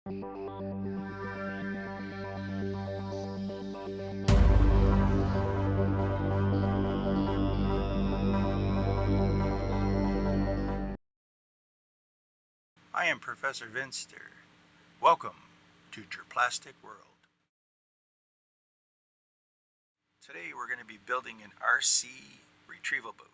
I am Professor Vinster. Welcome to your plastic world. Today we're going to be building an RC Retrieval Boat.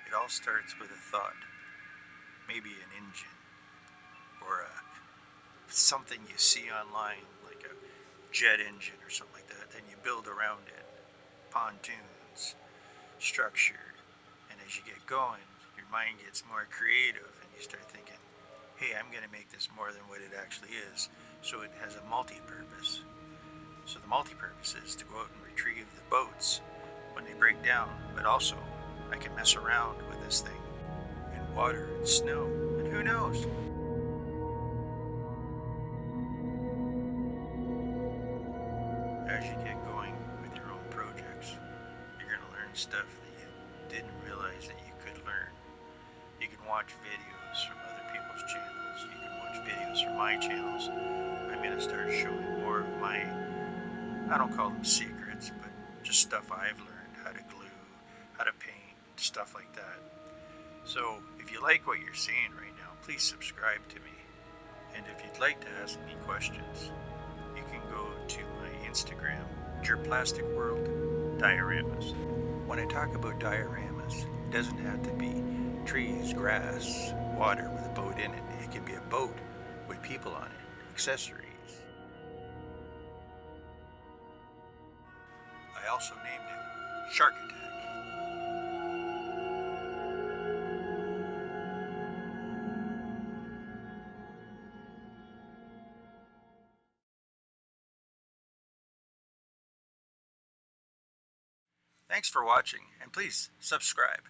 It all starts with a thought, maybe an engine or something you see online like a jet engine or something like that. Then you build around it, pontoons, structure, and as you get going, your mind gets more creative and you start thinking, hey, I'm going to make this more than what it actually is. So it has a multi-purpose. So the multi-purpose is to go out and retrieve the boats when they break down, but also I can mess around with this thing in water and snow, and who knows? As you get going with your own projects, you're going to learn stuff that you didn't realize that you could learn. You can watch videos from other people's channels. You can watch videos from my channels. I'm going to start showing more of my, I don't call them secrets, but just stuff I've learned, how to glue, how to paint, stuff like that. So if you like what you're seeing right now, please subscribe to me. And if you'd like to ask me questions, you can go to my Instagram, Your Plastic World Dioramas. When I talk about dioramas, it doesn't have to be trees, grass, water with a boat in it. It can be a boat with people on it, accessories. I also named it Shark Attack. Thanks for watching, and please subscribe.